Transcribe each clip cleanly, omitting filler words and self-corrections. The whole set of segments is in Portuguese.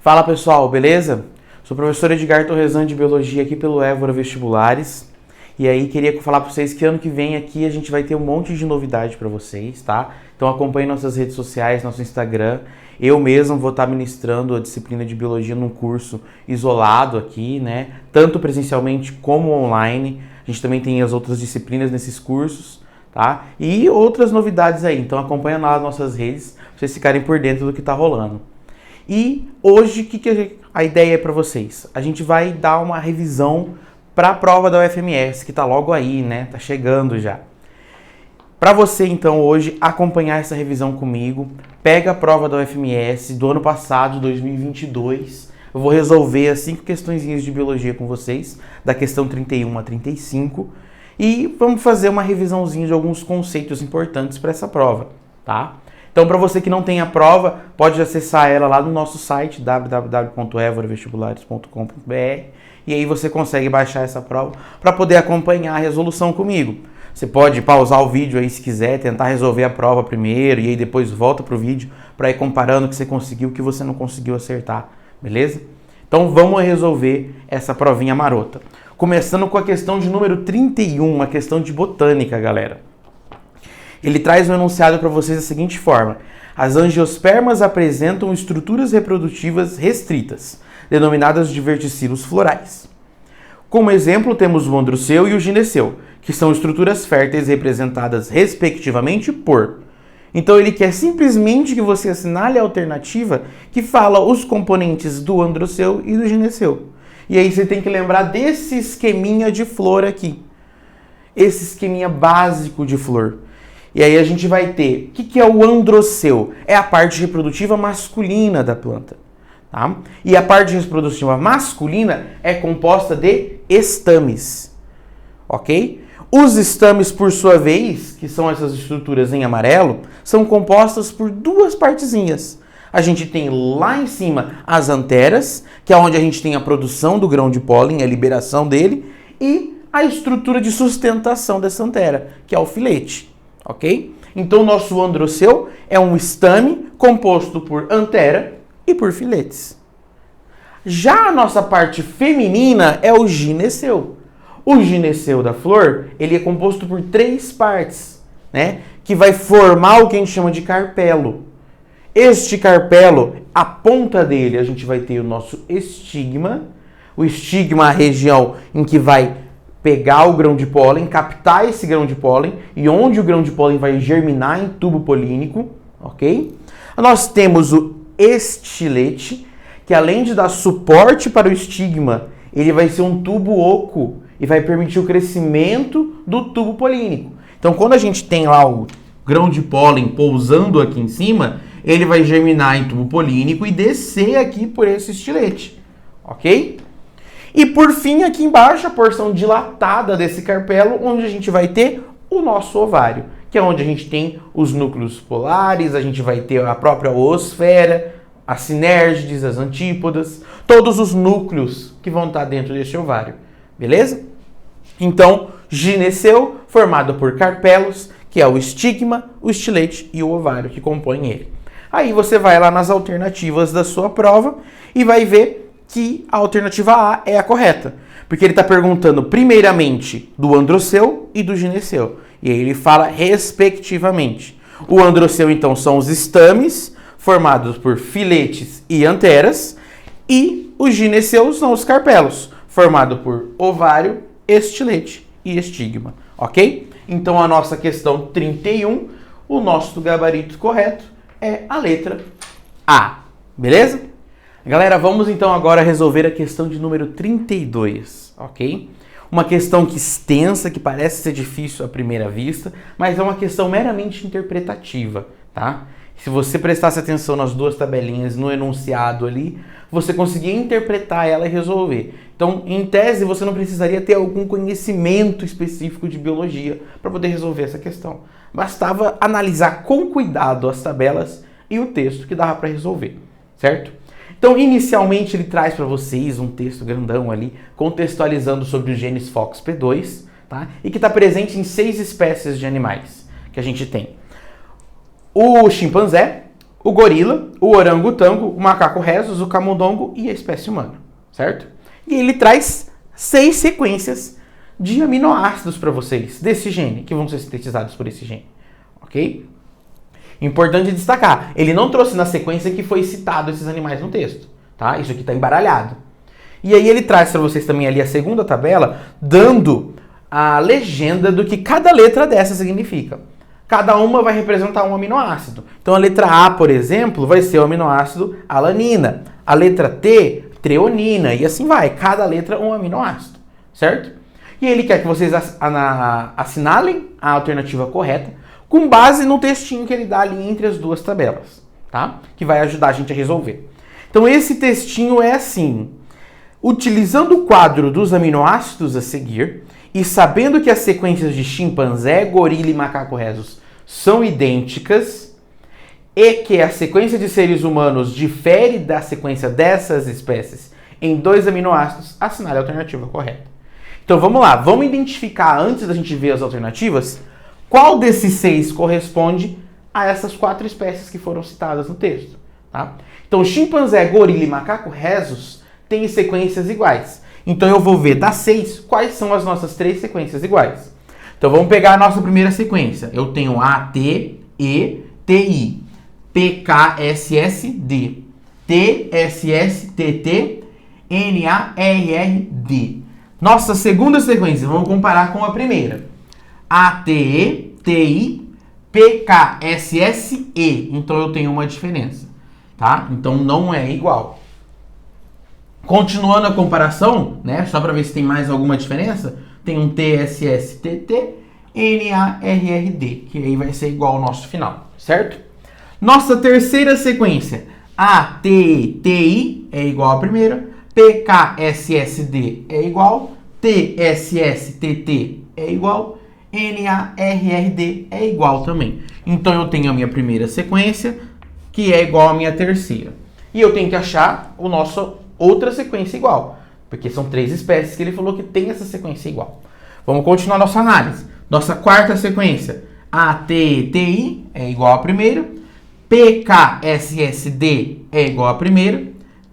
Fala pessoal, beleza? Sou o professor Edgar Torresan de Biologia aqui pelo Évora Vestibulares. E aí queria falar para vocês que ano que vem aqui a gente vai ter um monte de novidade para vocês, tá? Então acompanhe nossas redes sociais, nosso Instagram. Eu mesmo vou estar ministrando a disciplina de Biologia num curso isolado aqui, né? Tanto presencialmente como online. A gente também tem as outras disciplinas nesses cursos, tá? E outras novidades aí. Então acompanha lá as nossas redes para vocês ficarem por dentro do que está rolando. E hoje, o que a ideia é para vocês? A gente vai dar uma revisão para a prova da UFMS, que está logo aí, né? Tá chegando já. Para você, então, hoje, acompanhar essa revisão comigo, pega a prova da UFMS do ano passado, 2022. Eu vou resolver as 5 questõezinhas de biologia com vocês, da questão 31 a 35. E vamos fazer uma revisãozinha de alguns conceitos importantes para essa prova, tá? Então, para você que não tem a prova, pode acessar ela lá no nosso site, www.evoravestibulares.com.br, e aí você consegue baixar essa prova para poder acompanhar a resolução comigo. Você pode pausar o vídeo aí se quiser, tentar resolver a prova primeiro, e aí depois volta para o vídeo para ir comparando o que você conseguiu e o que você não conseguiu acertar, beleza? Então, vamos resolver essa provinha marota. Começando com a questão de número 31, uma questão de botânica, galera. Ele traz um enunciado para vocês da seguinte forma: as angiospermas apresentam estruturas reprodutivas restritas, denominadas de verticilos florais. Como exemplo, temos o androceu e o gineceu, que são estruturas férteis representadas respectivamente por. Então ele quer simplesmente que você assinale a alternativa que fala os componentes do androceu e do gineceu. E aí você tem que lembrar desse esqueminha de flor aqui. Esse esqueminha básico de flor. E aí a gente vai ter, o que é o androceu? É a parte reprodutiva masculina da planta. Tá? E a parte reprodutiva masculina é composta de estames. Ok? Os estames, por sua vez, que são essas estruturas em amarelo, são compostas por duas partezinhas. A gente tem lá em cima as anteras, que é onde a gente tem a produção do grão de pólen, a liberação dele, e a estrutura de sustentação dessa antera, que é o filete. Ok? Então o nosso androceu é um estame composto por antera e por filetes. Já a nossa parte feminina é o gineceu. O gineceu da flor, ele é composto por 3 partes, né? Que vai formar o que a gente chama de carpelo. Este carpelo, a ponta dele, a gente vai ter o nosso estigma. O estigma é a região em que vai pegar o grão de pólen, captar esse grão de pólen, e onde o grão de pólen vai germinar em tubo polínico, ok? Nós temos o estilete, que além de dar suporte para o estigma, ele vai ser um tubo oco e vai permitir o crescimento do tubo polínico. Então, quando a gente tem lá o grão de pólen pousando aqui em cima, ele vai germinar em tubo polínico e descer aqui por esse estilete, ok? E por fim, aqui embaixo, a porção dilatada desse carpelo, onde a gente vai ter o nosso ovário, que é onde a gente tem os núcleos polares, a gente vai ter a própria oosfera, as sinérgides, as antípodas, todos os núcleos que vão estar dentro desse ovário, beleza? Então, gineceu, formado por carpelos, que é o estigma, o estilete e o ovário que compõem ele. Aí você vai lá nas alternativas da sua prova e vai ver que a alternativa A é a correta. Porque ele está perguntando primeiramente do androceu e do gineceu. E aí ele fala respectivamente. O androceu, então, são os estames, formados por filetes e anteras. E o gineceu são os carpelos, formado por ovário, estilete e estigma. Ok? Então a nossa questão 31, o nosso gabarito correto é a letra A. Beleza? Galera, vamos então agora resolver a questão de número 32, ok? Uma questão que extensa, que parece ser difícil à primeira vista, mas é uma questão meramente interpretativa, tá? Se você prestasse atenção nas duas tabelinhas, no enunciado ali, você conseguia interpretar ela e resolver. Então, em tese, você não precisaria ter algum conhecimento específico de biologia para poder resolver essa questão. Bastava analisar com cuidado as tabelas e o texto que dava para resolver, certo? Então, inicialmente, ele traz para vocês um texto grandão ali, contextualizando sobre os genes FOXP2, tá? E que está presente em 6 espécies de animais que a gente tem. O chimpanzé, o gorila, o orangotango, o macaco rhesus, o camundongo e a espécie humana, certo? E ele traz 6 sequências de aminoácidos para vocês, desse gene, que vão ser sintetizados por esse gene, ok? Importante destacar, ele não trouxe na sequência que foi citado esses animais no texto, tá? Isso aqui está embaralhado. E aí ele traz para vocês também ali a segunda tabela, dando a legenda do que cada letra dessa significa. Cada uma vai representar um aminoácido. Então a letra A, por exemplo, vai ser o aminoácido alanina. A letra T, treonina. E assim vai. Cada letra um aminoácido. Certo? E ele quer que vocês assinalem a alternativa correta com base no textinho que ele dá ali entre as duas tabelas. Tá? Que vai ajudar a gente a resolver. Então esse textinho é assim. Utilizando o quadro dos aminoácidos a seguir e sabendo que as sequências de chimpanzé, gorila e macaco rhesus são idênticas e que a sequência de seres humanos difere da sequência dessas espécies em 2 aminoácidos, assinale a alternativa correta. Então vamos lá, vamos identificar antes da gente ver as alternativas, qual desses 6 corresponde a essas 4 espécies que foram citadas no texto. Tá? Então chimpanzé, gorila e macaco rhesus têm sequências iguais. Então eu vou ver das 6 quais são as nossas 3 sequências iguais. Então vamos pegar a nossa primeira sequência. Eu tenho A, T, E, T, I, P, K, S, S, D, T, S, S, T, T, N, A, R, R, D. Nossa segunda sequência, vamos comparar com a primeira. A, T, E, T, I, P, K, S, S, E. Então eu tenho uma diferença, tá? Então não é igual. Continuando a comparação, né, só para ver se tem mais alguma diferença, tem um TSSTT, NARRD, que aí vai ser igual ao nosso final, certo? Nossa terceira sequência, ATTI é igual à primeira, PKSSD é igual, TSSTT é igual, NARRD é igual também. Então eu tenho a minha primeira sequência, que é igual à minha terceira. E eu tenho que achar o nosso outra sequência igual, porque são 3 espécies que ele falou que tem essa sequência igual. Vamos continuar nossa análise. Nossa quarta sequência, ATTI é igual à primeira, PKSSD é igual à primeira,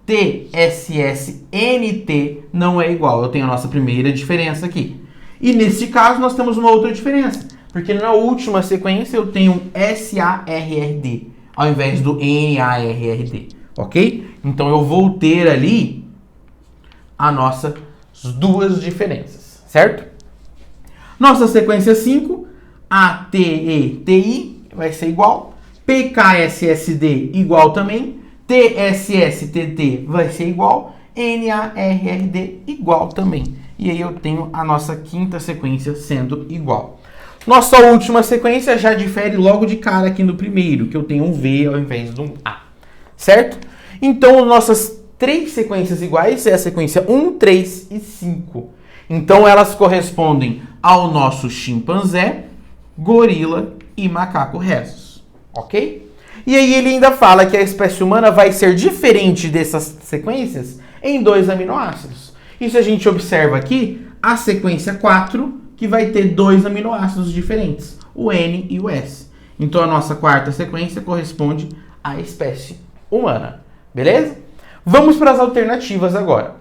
TSSNT não é igual. Eu tenho a nossa primeira diferença aqui. E nesse caso nós temos uma outra diferença, porque na última sequência eu tenho um SARRD ao invés do NARRD, ok? Então eu vou ter ali as nossas 2 diferenças, certo? Nossa sequência 5, ATETI vai ser igual, PKSSD igual também, TSSTT vai ser igual, NARRD igual também. E aí eu tenho a nossa quinta sequência sendo igual. Nossa última sequência já difere logo de cara aqui no primeiro, que eu tenho um V ao invés de um A, certo? Então nossas 3 sequências iguais é a sequência 1, 3 e 5. Então elas correspondem ao nosso chimpanzé, gorila e macaco rhesus, ok? E aí ele ainda fala que a espécie humana vai ser diferente dessas sequências em 2 aminoácidos. Isso a gente observa aqui a sequência 4, que vai ter 2 aminoácidos diferentes, o N e o S. Então a nossa quarta sequência corresponde à espécie humana, beleza? Vamos para as alternativas agora.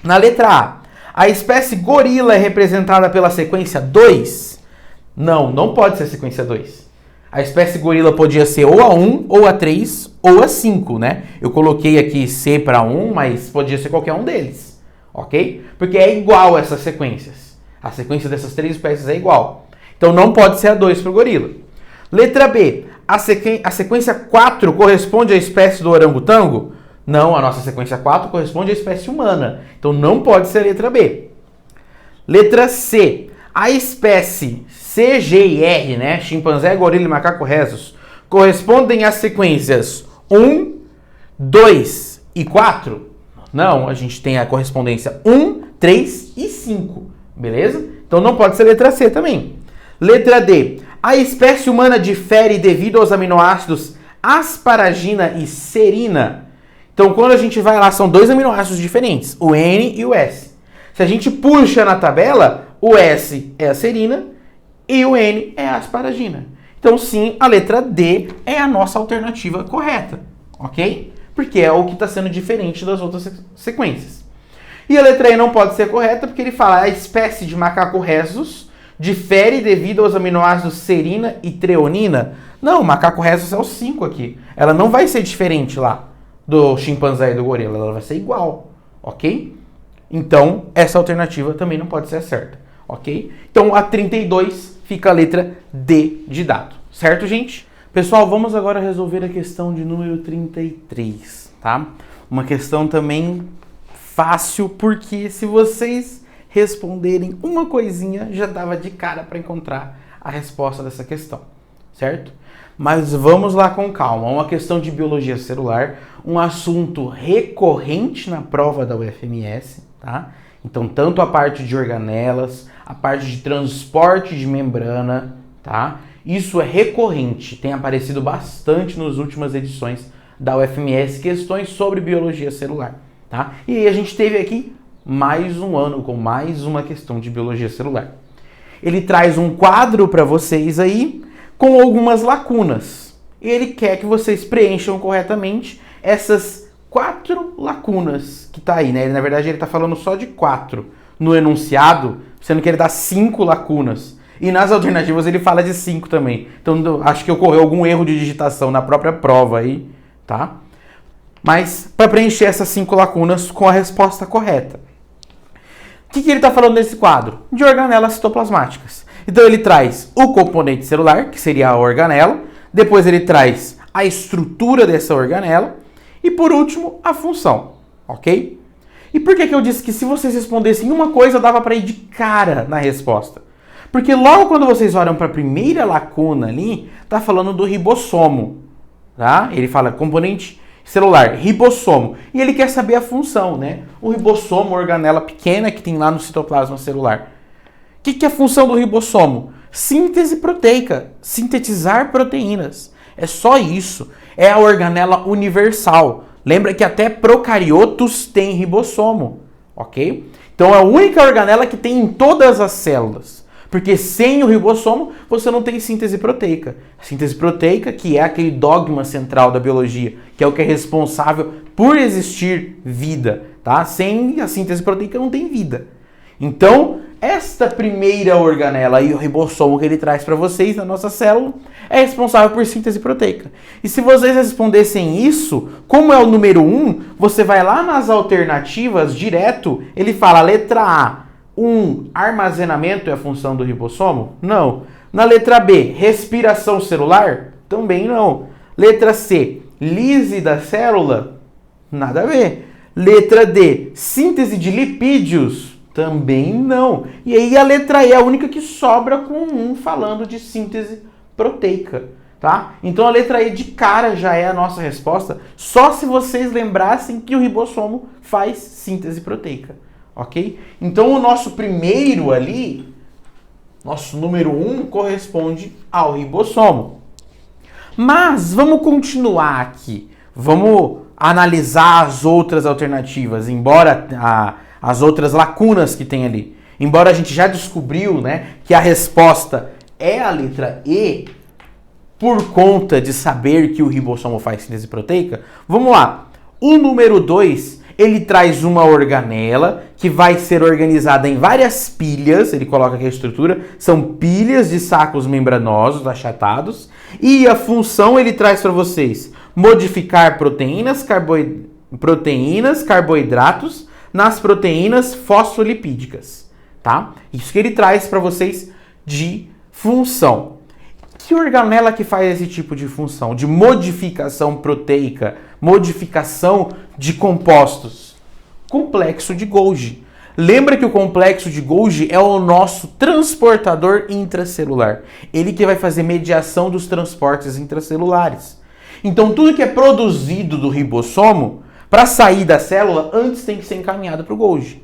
Na letra A espécie gorila é representada pela sequência 2? Não pode ser a sequência 2. A espécie gorila podia ser ou a 1, ou a 3, ou a 5, né? Eu coloquei aqui C para 1, mas podia ser qualquer um deles, ok? Porque é igual essas sequências. A sequência dessas 3 espécies é igual. Então não pode ser a 2 para o gorila. Letra B. A sequência 4 corresponde à espécie do orangotango? Não, a nossa sequência 4 corresponde à espécie humana. Então não pode ser a letra B. Letra C. A espécie C, G e R, né? Chimpanzé, gorila e macaco rhesus, correspondem às sequências 1, 2 e 4? Não, a gente tem a correspondência 1, 3 e 5. Beleza? Então não pode ser a letra C também. Letra D. A espécie humana difere devido aos aminoácidos asparagina e serina. Então, quando a gente vai lá, são 2 aminoácidos diferentes, o N e o S. Se a gente puxa na tabela, o S é a serina e o N é a asparagina. Então, sim, a letra D é a nossa alternativa correta, ok? Porque é o que está sendo diferente das outras sequências. E a letra E não pode ser correta porque ele fala a espécie de macaco rhesus difere devido aos aminoácidos serina e treonina. Não, o macaco rhesus é o 5 aqui. Ela não vai ser diferente lá do chimpanzé e do gorila, ela vai ser igual, ok? Então, essa alternativa também não pode ser certa, ok? Então, a 32 fica a letra D de dado, certo, gente? Pessoal, vamos agora resolver a questão de número 33, tá? Uma questão também fácil, porque se vocês responderem uma coisinha, já dava de cara para encontrar a resposta dessa questão, certo? Mas vamos lá com calma. Uma questão de biologia celular, um assunto recorrente na prova da UFMS, tá? Então, tanto a parte de organelas, a parte de transporte de membrana, tá? Isso é recorrente, tem aparecido bastante nas últimas edições da UFMS, questões sobre biologia celular, tá? E aí a gente teve aqui mais um ano com mais uma questão de biologia celular. Ele traz um quadro para vocês aí com algumas lacunas. E ele quer que vocês preencham corretamente essas 4 lacunas que tá aí, né? Na verdade, ele tá falando só de 4 no enunciado, sendo que ele dá 5 lacunas. E nas alternativas ele fala de 5 também. Então, acho que ocorreu algum erro de digitação na própria prova aí, tá? Mas, para preencher essas 5 lacunas com a resposta correta. O que ele está falando nesse quadro? De organelas citoplasmáticas. Então ele traz o componente celular, que seria a organela, depois ele traz a estrutura dessa organela e por último a função, ok? E por que eu disse que se vocês respondessem uma coisa dava para ir de cara na resposta? Porque logo quando vocês olham para a primeira lacuna ali, tá falando do ribossomo, tá? Ele fala componente celular, ribossomo. E ele quer saber a função, né? O ribossomo, uma organela pequena que tem lá no citoplasma celular. O que é a função do ribossomo? Síntese proteica, sintetizar proteínas. É só isso. É a organela universal. Lembra que até procariotos têm ribossomo, ok? Então é a única organela que tem em todas as células. Porque sem o ribossomo, você não tem síntese proteica. A síntese proteica, que é aquele dogma central da biologia, que é o que é responsável por existir vida, tá? Sem a síntese proteica não tem vida. Então, esta primeira organela e o ribossomo que ele traz para vocês na nossa célula é responsável por síntese proteica. E se vocês respondessem isso, como é o número 1, você vai lá nas alternativas direto, ele fala letra A. Armazenamento é a função do ribossomo? Não. Na letra B, respiração celular? Também não. Letra C, lise da célula? Nada a ver. Letra D, síntese de lipídios? Também não. E aí a letra E é a única que sobra com falando de síntese proteica, tá? Então a letra E de cara já é a nossa resposta, só se vocês lembrassem que o ribossomo faz síntese proteica. Ok? Então o nosso primeiro ali, nosso número 1, corresponde ao ribossomo. Mas vamos continuar aqui. Vamos analisar as outras alternativas, embora as outras lacunas que tem ali. Embora a gente já descobriu, né, que a resposta é a letra E, por conta de saber que o ribossomo faz síntese proteica, vamos lá. O número 2... ele traz uma organela que vai ser organizada em várias pilhas, ele coloca aqui a estrutura, são pilhas de sacos membranosos achatados, e a função ele traz para vocês modificar proteínas, carboidratos nas proteínas fosfolipídicas, tá? Isso que ele traz para vocês de função. Que organela que faz esse tipo de função, de modificação proteica, modificação de compostos? Complexo de Golgi. Lembra que o complexo de Golgi é o nosso transportador intracelular. Ele que vai fazer mediação dos transportes intracelulares. Então tudo que é produzido do ribossomo, para sair da célula, antes tem que ser encaminhado para o Golgi.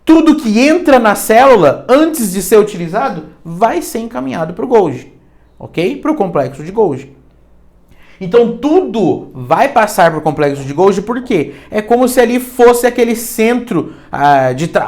Tudo que entra na célula, antes de ser utilizado, vai ser encaminhado para o Golgi. Ok? Para o complexo de Golgi. Então tudo vai passar para o complexo de Golgi, por quê? É como se ali fosse aquele centro,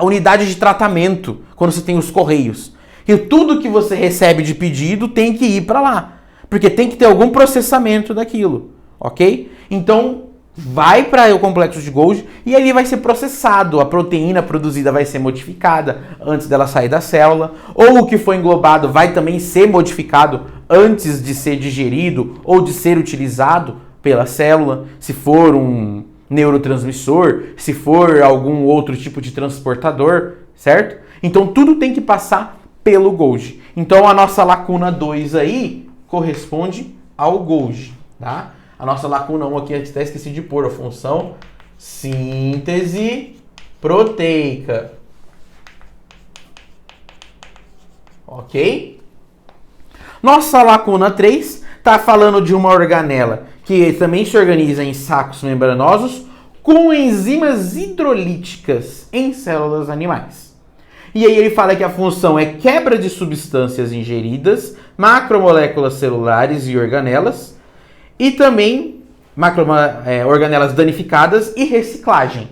unidade de tratamento, quando você tem os correios. E tudo que você recebe de pedido tem que ir para lá, porque tem que ter algum processamento daquilo, ok? Então, vai para o complexo de Golgi e ali vai ser processado, a proteína produzida vai ser modificada antes dela sair da célula, ou o que foi englobado vai também ser modificado antes de ser digerido ou de ser utilizado pela célula, se for um neurotransmissor, se for algum outro tipo de transportador, certo? Então tudo tem que passar pelo Golgi. Então a nossa lacuna 2 aí corresponde ao Golgi, tá? A nossa lacuna 1 aqui, eu até esqueci de pôr a função síntese proteica. Ok? Nossa lacuna 3 está falando de uma organela que também se organiza em sacos membranosos com enzimas hidrolíticas em células animais. E aí ele fala que a função é quebra de substâncias ingeridas, macromoléculas celulares e organelas, e também organelas danificadas e reciclagem,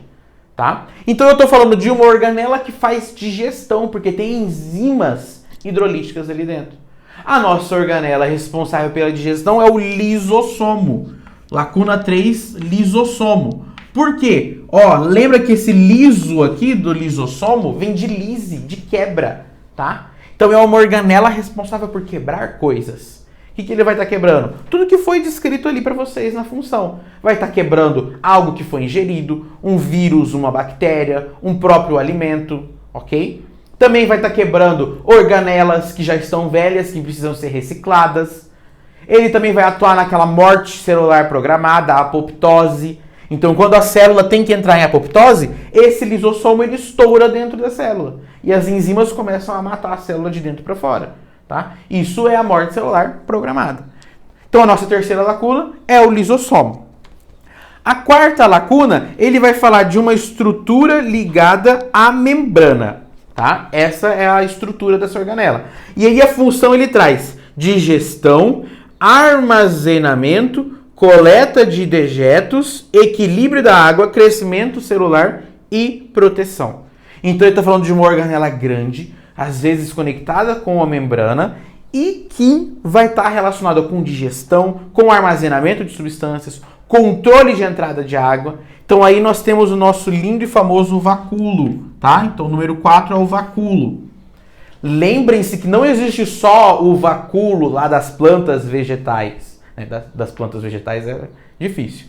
tá? Então eu estou falando de uma organela que faz digestão, porque tem enzimas hidrolíticas ali dentro. A nossa organela responsável pela digestão é o lisossomo. Lacuna 3, lisossomo. Por quê? Ó, lembra que esse liso aqui do lisossomo vem de lise, de quebra, tá? Então é uma organela responsável por quebrar coisas. O que ele vai estar quebrando? Tudo que foi descrito ali para vocês na função. Vai estar quebrando algo que foi ingerido, um vírus, uma bactéria, um próprio alimento, ok? Também vai estar quebrando organelas que já estão velhas, que precisam ser recicladas. Ele também vai atuar naquela morte celular programada, a apoptose. Então, quando a célula tem que entrar em apoptose, esse lisossomo ele estoura dentro da célula. E as enzimas começam a matar a célula de dentro para fora. Tá? Isso é a morte celular programada. Então, a nossa terceira lacuna é o lisossomo. A quarta lacuna, ele vai falar de uma estrutura ligada à membrana. Tá? Essa é a estrutura dessa organela. E aí a função ele traz digestão, armazenamento, coleta de dejetos, equilíbrio da água, crescimento celular e proteção. Então ele está falando de uma organela grande, às vezes conectada com a membrana, e que vai estar relacionada com digestão, com armazenamento de substâncias, controle de entrada de água. Então aí nós temos o nosso lindo e famoso vacúolo, tá? Então o número 4 é o vacúolo. Lembrem-se que não existe só o vacúolo lá das plantas vegetais. Das plantas vegetais é difícil.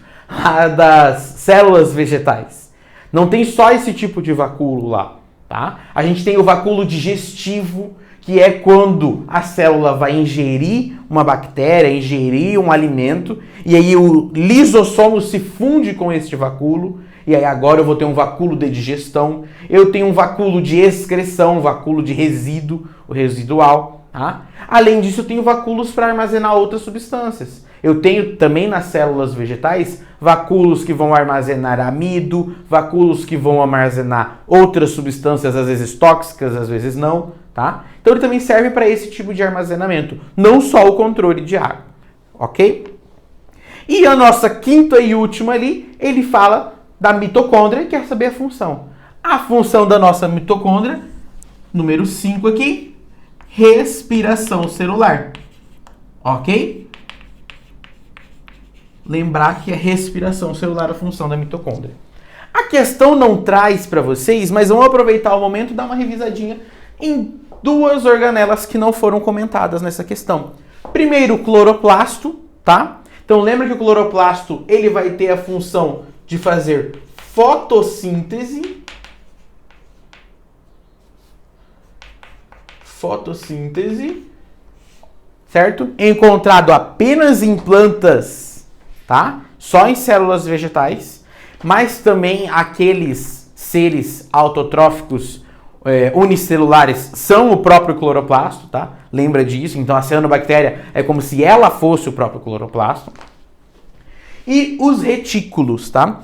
Das células vegetais. Não tem só esse tipo de vacúolo lá, tá? A gente tem o vacúolo digestivo, que é quando a célula vai ingerir uma bactéria, ingerir um alimento, e aí o lisossomo se funde com este vacúolo, e aí agora eu vou ter um vacúolo de digestão, eu tenho um vacúolo de excreção, um vacúolo de resíduo, o residual, tá? Além disso, eu tenho vacúolos para armazenar outras substâncias. Eu tenho também nas células vegetais vacúolos que vão armazenar amido, vacúolos que vão armazenar outras substâncias, às vezes tóxicas, às vezes não, tá? Então ele também serve para esse tipo de armazenamento, não só o controle de água, ok? E a nossa quinta e última ali, ele fala da mitocôndria e quer saber a função. A função da nossa mitocôndria, número 5 aqui, respiração celular, ok? Lembrar que é respiração celular a função da mitocôndria. A questão não traz para vocês, mas vamos aproveitar o momento e dar uma revisadinha em duas organelas que não foram comentadas nessa questão. Primeiro, o cloroplasto, tá? Então lembra que o cloroplasto ele vai ter a função de fazer fotossíntese. Certo? Encontrado apenas em plantas, tá? Só em células vegetais, mas também aqueles seres autotróficos unicelulares são o próprio cloroplasto, tá? Lembra disso? Então a cianobactéria é como se ela fosse o próprio cloroplasto. E os retículos, tá?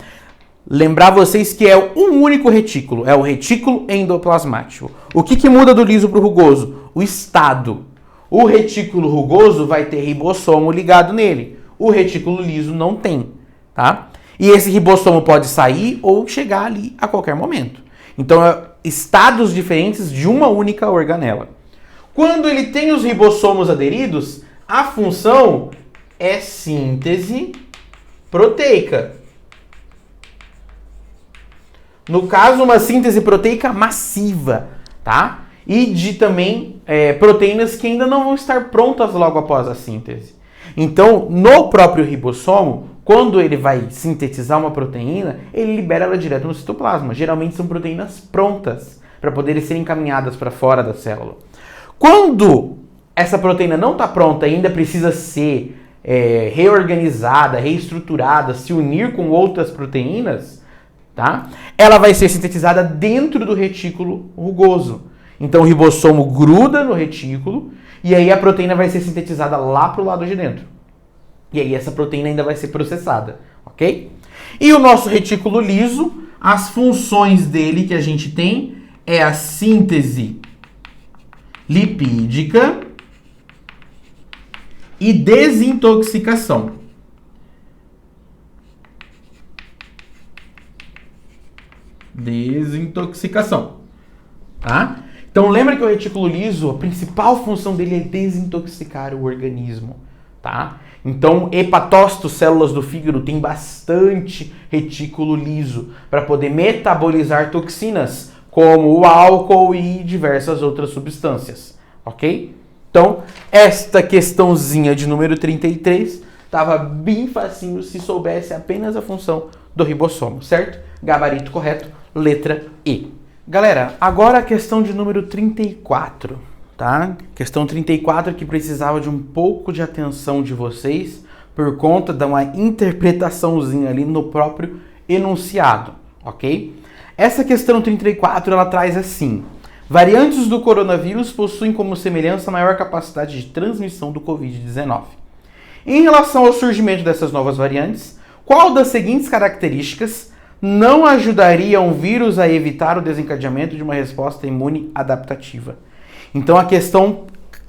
Lembrar vocês que é um único retículo, é o retículo endoplasmático. O que muda do liso para o rugoso? O estado. O retículo rugoso vai ter ribossomo ligado nele. O retículo liso não tem, tá? E esse ribossomo pode sair ou chegar ali a qualquer momento. Então, estados diferentes de uma única organela. Quando ele tem os ribossomos aderidos, a função é síntese proteica. No caso, uma síntese proteica massiva, tá? E de também proteínas que ainda não vão estar prontas logo após a síntese. Então, no próprio ribossomo, quando ele vai sintetizar uma proteína, ele libera ela direto no citoplasma. Geralmente são proteínas prontas para poderem ser encaminhadas para fora da célula. Quando essa proteína não está pronta e ainda precisa ser reorganizada, reestruturada, se unir com outras proteínas, tá? Ela vai ser sintetizada dentro do retículo rugoso. Então o ribossomo gruda no retículo e aí a proteína vai ser sintetizada lá para o lado de dentro. E aí essa proteína ainda vai ser processada, ok? E o nosso retículo liso, as funções dele que a gente tem é a síntese lipídica e desintoxicação. Desintoxicação, tá? Então lembra que o retículo liso, a principal função dele é desintoxicar o organismo, tá? Então hepatócitos, células do fígado, tem bastante retículo liso para poder metabolizar toxinas, como o álcool e diversas outras substâncias, ok? Então, esta questãozinha de número 33 estava bem facinho se soubesse apenas a função do ribossomo, certo? Gabarito correto, letra E. Galera, agora a questão de número 34, tá? Questão 34 que precisava de um pouco de atenção de vocês por conta de uma interpretaçãozinha ali no próprio enunciado, ok? Essa questão 34, ela traz assim: variantes do coronavírus possuem como semelhança maior capacidade de transmissão do Covid-19. Em relação ao surgimento dessas novas variantes, qual das seguintes características não ajudaria um vírus a evitar o desencadeamento de uma resposta imune adaptativa? Então a questão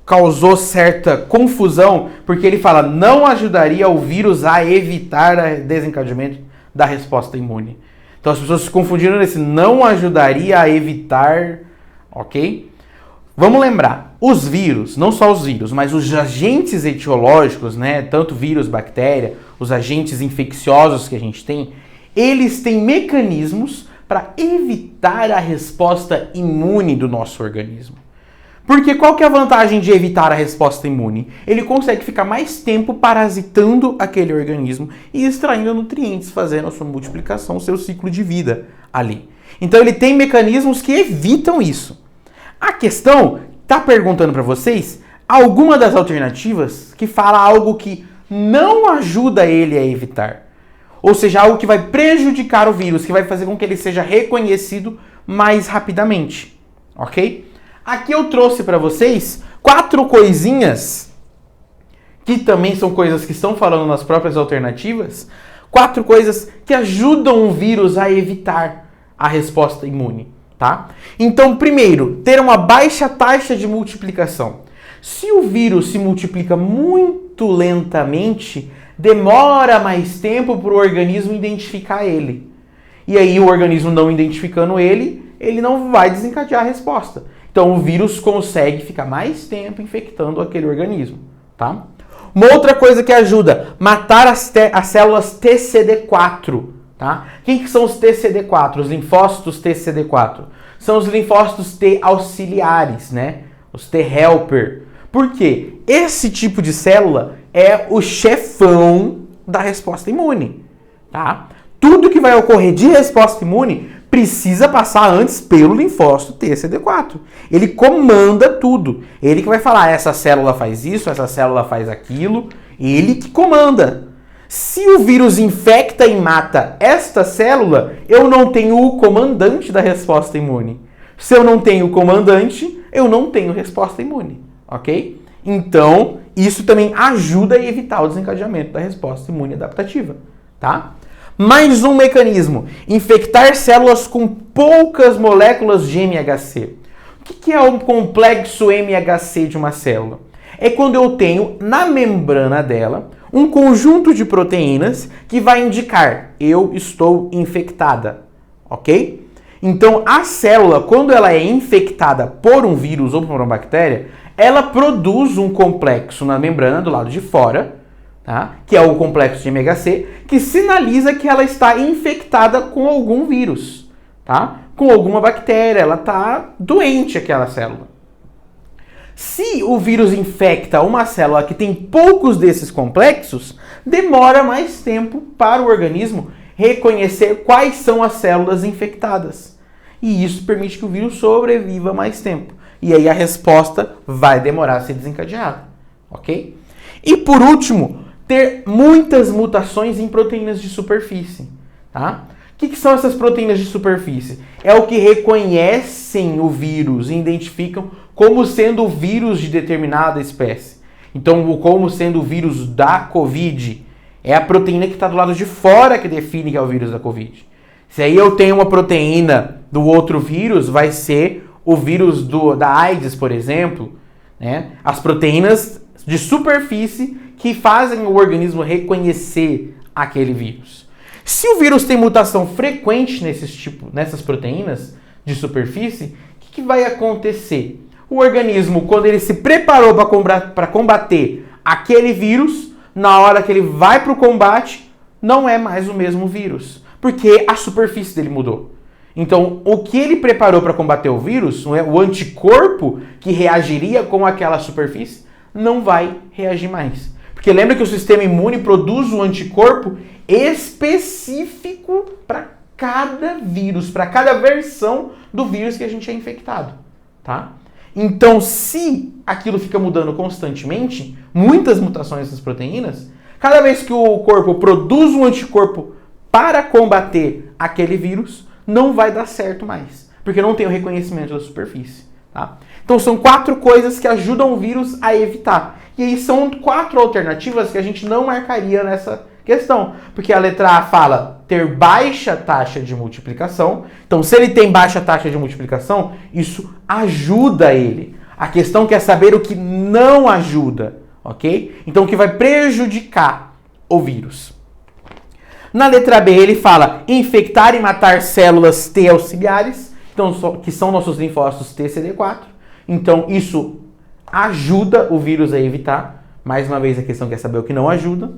causou certa confusão, porque ele fala não ajudaria o vírus a evitar o desencadeamento da resposta imune. Então as pessoas se confundiram nesse não ajudaria a evitar, ok? Vamos lembrar, os vírus, não só os vírus, mas os agentes etiológicos, né, tanto vírus, bactéria, os agentes infecciosos que a gente tem, eles têm mecanismos para evitar a resposta imune do nosso organismo. Porque qual que é a vantagem de evitar a resposta imune? Ele consegue ficar mais tempo parasitando aquele organismo e extraindo nutrientes, fazendo a sua multiplicação, seu ciclo de vida ali. Então ele tem mecanismos que evitam isso. A questão está perguntando para vocês alguma das alternativas que fala algo que não ajuda ele a evitar. Ou seja, algo que vai prejudicar o vírus, que vai fazer com que ele seja reconhecido mais rapidamente, ok? Aqui eu trouxe para vocês 4 coisinhas, que também são coisas que estão falando nas próprias alternativas, 4 coisas que ajudam o vírus a evitar a resposta imune, tá? Então, primeiro, ter uma baixa taxa de multiplicação. Se o vírus se multiplica muito lentamente, demora mais tempo para o organismo identificar ele. E aí o organismo não identificando ele, ele não vai desencadear a resposta. Então o vírus consegue ficar mais tempo infectando aquele organismo, tá? Uma outra coisa que ajuda, matar as células TCD4, tá? Quem que são os TCD4? Os linfócitos TCD4? São os linfócitos T auxiliares, né? Os T helper. Por quê? Esse tipo de célula é o chefão da resposta imune, tá? Tudo que vai ocorrer de resposta imune precisa passar antes pelo linfócito TCD4. Ele comanda tudo. Ele que vai falar, essa célula faz isso, essa célula faz aquilo. Ele que comanda. Se o vírus infecta e mata esta célula, eu não tenho o comandante da resposta imune. Se eu não tenho o comandante, eu não tenho resposta imune, ok? Então, isso também ajuda a evitar o desencadeamento da resposta imune adaptativa, tá? Mais um mecanismo, infectar células com poucas moléculas de MHC. O que é um complexo MHC de uma célula? É quando eu tenho na membrana dela um conjunto de proteínas que vai indicar eu estou infectada, ok? Então a célula, quando ela é infectada por um vírus ou por uma bactéria, ela produz um complexo na membrana do lado de fora, tá? Que é o complexo de MHC, que sinaliza que ela está infectada com algum vírus, tá? Com alguma bactéria, ela está doente aquela célula. Se o vírus infecta uma célula que tem poucos desses complexos, demora mais tempo para o organismo reconhecer quais são as células infectadas. E isso permite que o vírus sobreviva mais tempo. E aí a resposta vai demorar a ser desencadeada, ok? E por último, ter muitas mutações em proteínas de superfície, tá? O que são essas proteínas de superfície? É o que reconhecem o vírus e identificam como sendo o vírus de determinada espécie. Então, como sendo o vírus da Covid, é a proteína que está do lado de fora que define que é o vírus da Covid. Se aí eu tenho uma proteína do outro vírus, vai ser o vírus da AIDS, por exemplo, né? As proteínas de superfície que fazem o organismo reconhecer aquele vírus. Se o vírus tem mutação frequente nessas proteínas de superfície, o que vai acontecer? O organismo, quando ele se preparou para combater aquele vírus, na hora que ele vai para o combate, não é mais o mesmo vírus, porque a superfície dele mudou. Então, o que ele preparou para combater o vírus, o anticorpo que reagiria com aquela superfície, não vai reagir mais. Porque lembra que o sistema imune produz um anticorpo específico para cada vírus, para cada versão do vírus que a gente é infectado, tá? Então, se aquilo fica mudando constantemente, muitas mutações dessas proteínas, cada vez que o corpo produz um anticorpo para combater aquele vírus, não vai dar certo mais, porque não tem o reconhecimento da superfície, tá? Então, são 4 coisas que ajudam o vírus a evitar. E aí são 4 alternativas que a gente não marcaria nessa questão, porque a letra A fala ter baixa taxa de multiplicação. Então, se ele tem baixa taxa de multiplicação, isso ajuda ele. A questão quer saber o que não ajuda, ok? Então, o que vai prejudicar o vírus. Na letra B, ele fala infectar e matar células T auxiliares, então, que são nossos linfócitos TCD4. Então, isso ajuda o vírus a evitar. Mais uma vez, a questão quer saber o que não ajuda.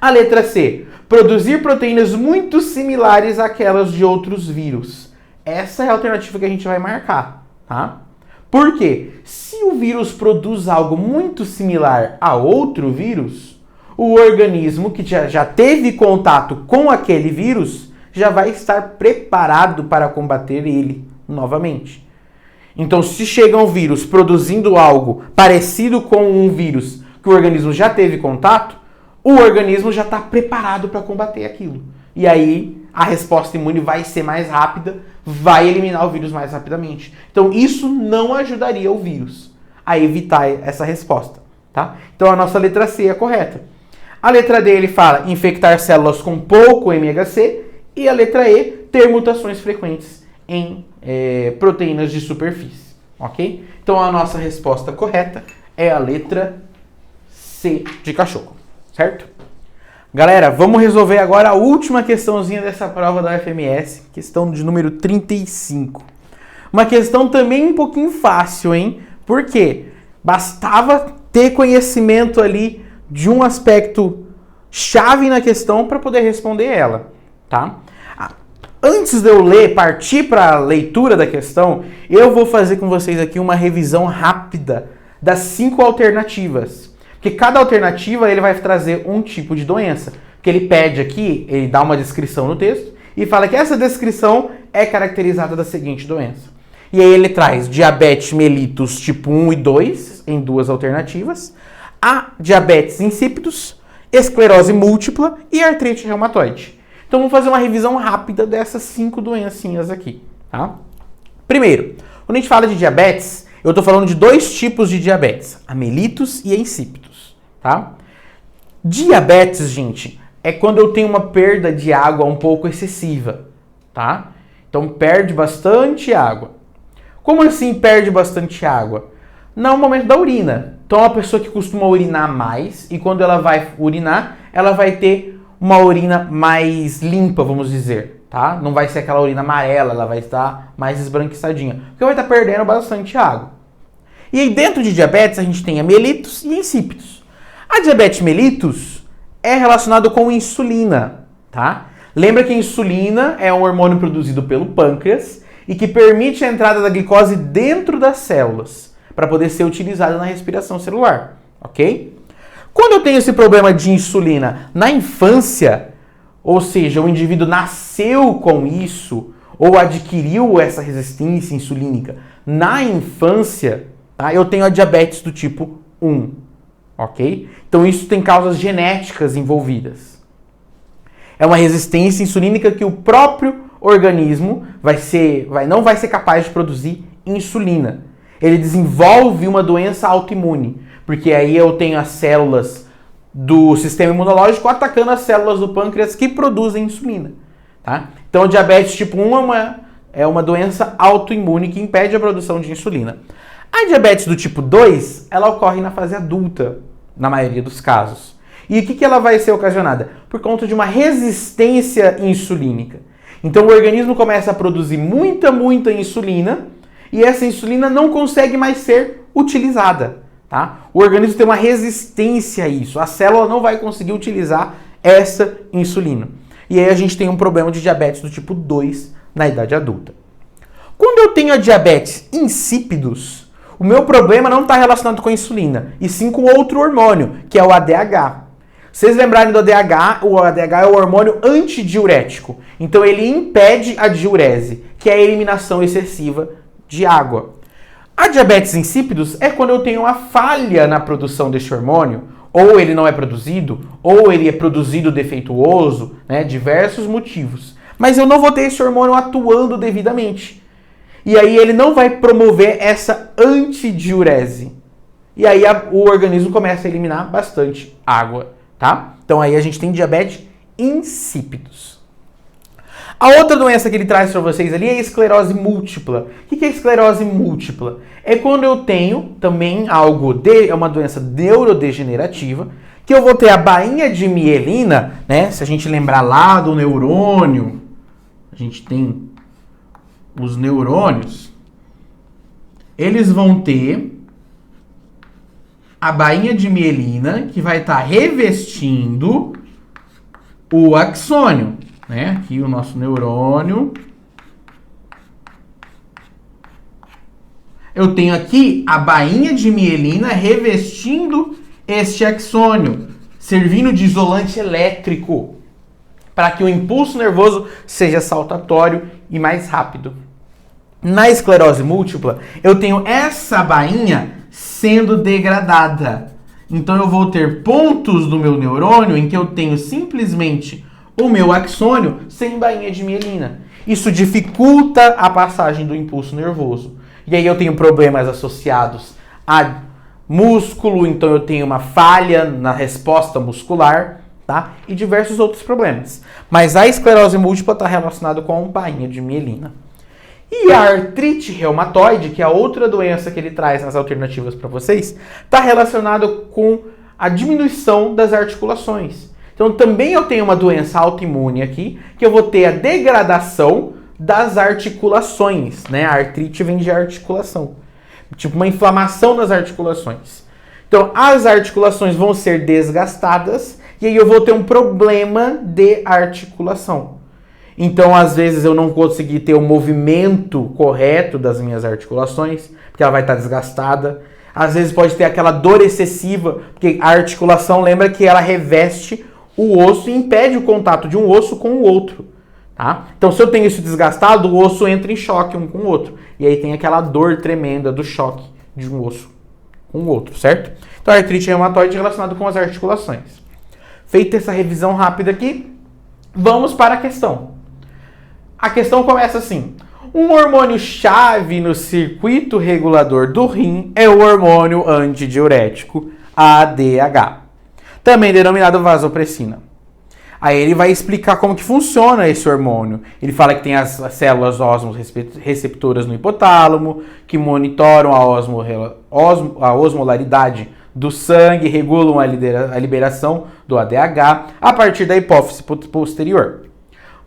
A letra C, produzir proteínas muito similares àquelas de outros vírus. Essa é a alternativa que a gente vai marcar, tá? Por quê? Se o vírus produz algo muito similar a outro vírus, o organismo que já teve contato com aquele vírus já vai estar preparado para combater ele novamente. Então, se chega um vírus produzindo algo parecido com um vírus que o organismo já teve contato, o organismo já está preparado para combater aquilo. E aí, a resposta imune vai ser mais rápida, vai eliminar o vírus mais rapidamente. Então, isso não ajudaria o vírus a evitar essa resposta, tá? Então, a nossa letra C é a correta. A letra D, ele fala infectar células com pouco MHC. E a letra E, ter mutações frequentes em proteínas de superfície, ok? Então, a nossa resposta correta é a letra C de cachorro. Certo? Galera, vamos resolver agora a última questãozinha dessa prova da UFMS, questão de número 35. Uma questão também um pouquinho fácil, hein? Porque bastava ter conhecimento ali de um aspecto chave na questão para poder responder ela, tá? Antes de eu partir para a leitura da questão, eu vou fazer com vocês aqui uma revisão rápida das 5 alternativas. Porque cada alternativa ele vai trazer um tipo de doença. Que ele pede aqui, ele dá uma descrição no texto e fala que essa descrição é caracterizada da seguinte doença. E aí ele traz diabetes mellitus tipo 1 e 2 em 2 alternativas, a diabetes insípidos, esclerose múltipla e artrite reumatoide. Então vamos fazer uma revisão rápida dessas 5 doencinhas aqui, tá? Primeiro, quando a gente fala de diabetes, eu estou falando de 2 tipos de diabetes, a mellitus e a insípidos, tá? Diabetes, gente, é quando eu tenho uma perda de água um pouco excessiva, tá? Então perde bastante água. Como assim perde bastante água? No momento da urina. Então é uma pessoa que costuma urinar mais e quando ela vai urinar, ela vai ter uma urina mais limpa, vamos dizer, tá? Não vai ser aquela urina amarela, ela vai estar mais esbranquiçadinha, porque vai estar perdendo bastante água. E aí dentro de diabetes a gente tem a mellitus e insípidos. A diabetes mellitus é relacionado com insulina, tá? Lembra que a insulina é um hormônio produzido pelo pâncreas e que permite a entrada da glicose dentro das células para poder ser utilizada na respiração celular, ok? Quando eu tenho esse problema de insulina na infância, ou seja, o indivíduo nasceu com isso ou adquiriu essa resistência insulínica na infância, tá? Eu tenho a diabetes do tipo 1, ok? Então isso tem causas genéticas envolvidas. É uma resistência insulínica que o próprio organismo não vai ser capaz de produzir insulina. Ele desenvolve uma doença autoimune, porque aí eu tenho as células do sistema imunológico atacando as células do pâncreas que produzem insulina, tá? Então, o diabetes tipo 1 é uma doença autoimune que impede a produção de insulina. A diabetes do tipo 2, ela ocorre na fase adulta, na maioria dos casos. E o que ela vai ser ocasionada? Por conta de uma resistência insulínica. Então, o organismo começa a produzir muita insulina e essa insulina não consegue mais ser utilizada, tá? O organismo tem uma resistência a isso. A célula não vai conseguir utilizar essa insulina. E aí a gente tem um problema de diabetes do tipo 2 na idade adulta. Quando eu tenho a diabetes insípidos, o meu problema não está relacionado com a insulina, e sim com outro hormônio, que é o ADH. Vocês lembrarem do ADH, o ADH é o hormônio antidiurético. Então ele impede a diurese, que é a eliminação excessiva de água. A diabetes insípidos é quando eu tenho uma falha na produção desse hormônio, ou ele não é produzido, ou ele é produzido defeituoso, né, diversos motivos. Mas eu não vou ter esse hormônio atuando devidamente. E aí ele não vai promover essa antidiurese. E aí o organismo começa a eliminar bastante água, tá? Então aí a gente tem diabetes insípidos. A outra doença que ele traz para vocês ali é a esclerose múltipla. O que é esclerose múltipla? É quando eu tenho também é uma doença neurodegenerativa, que eu vou ter a bainha de mielina, né? Se a gente lembrar lá do neurônio, a gente tem os neurônios, eles vão ter a bainha de mielina que vai estar revestindo o axônio, né? Aqui o nosso neurônio. Eu tenho aqui a bainha de mielina revestindo este axônio, servindo de isolante elétrico, para que o impulso nervoso seja saltatório e mais rápido. Na esclerose múltipla, eu tenho essa bainha sendo degradada. Então eu vou ter pontos do meu neurônio em que eu tenho simplesmente o meu axônio sem bainha de mielina. Isso dificulta a passagem do impulso nervoso. E aí eu tenho problemas associados a músculo, então eu tenho uma falha na resposta muscular, tá? E diversos outros problemas. Mas a esclerose múltipla está relacionada com bainha de mielina. E a artrite reumatoide, que é a outra doença que ele traz nas alternativas para vocês, está relacionada com a diminuição das articulações. Então também eu tenho uma doença autoimune aqui, que eu vou ter a degradação das articulações, né? A artrite vem de articulação, tipo uma inflamação nas articulações. Então as articulações vão ser desgastadas e aí eu vou ter um problema de articulação. Então, às vezes, eu não consegui ter o movimento correto das minhas articulações, porque ela vai estar desgastada. Às vezes pode ter aquela dor excessiva, porque a articulação, lembra que ela reveste o osso e impede o contato de um osso com o outro, tá? Então, se eu tenho isso desgastado, o osso entra em choque um com o outro. E aí tem aquela dor tremenda do choque de um osso com o outro, certo? Então, a artrite reumatoide é relacionada com as articulações. Feita essa revisão rápida aqui, vamos para a questão. A questão começa assim. Um hormônio-chave no circuito regulador do rim é o hormônio antidiurético ADH, também denominado vasopressina. Aí ele vai explicar como que funciona esse hormônio. Ele fala que tem as células osmorreceptoras no hipotálamo, que monitoram a osmolaridade do sangue, regulam a liberação do ADH a partir da hipófise posterior.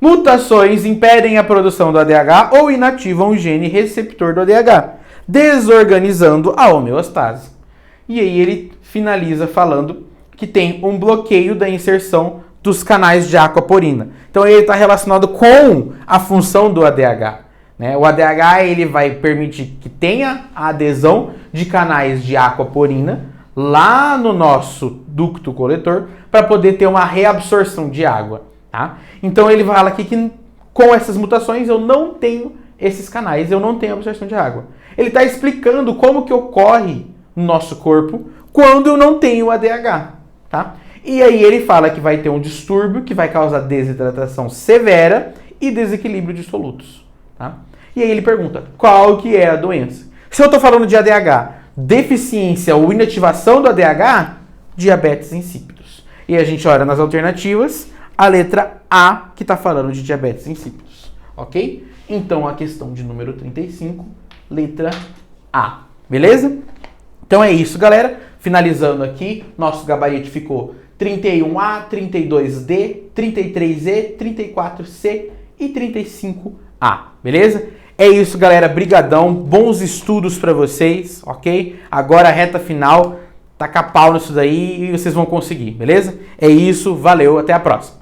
Mutações impedem a produção do ADH ou inativam o gene receptor do ADH. desorganizando a homeostase. E aí ele finaliza falando que tem um bloqueio da inserção dos canais de aquaporina. Então ele está relacionado com a função do ADH. Né? O ADH ele vai permitir que tenha a adesão de canais de aquaporina lá no nosso ducto coletor para poder ter uma reabsorção de água. Tá? Então ele fala aqui que com essas mutações eu não tenho esses canais, eu não tenho absorção de água. Ele está explicando como que ocorre no nosso corpo quando eu não tenho ADH. Tá? E aí ele fala que vai ter um distúrbio que vai causar desidratação severa e desequilíbrio de solutos. Tá? E aí ele pergunta, qual que é a doença? Se eu estou falando de ADH, deficiência ou inativação do ADH, diabetes insípidos. E a gente olha nas alternativas, a letra A que está falando de diabetes insípidos. Ok? Então a questão de número 35, letra A. Beleza? Então é isso, galera. Finalizando aqui, nosso gabarito ficou 31A, 32D, 33E, 34C e 35A, beleza? É isso, galera. Brigadão, bons estudos para vocês, ok? Agora a reta final, taca pau nisso daí e vocês vão conseguir, beleza? É isso, valeu, até a próxima.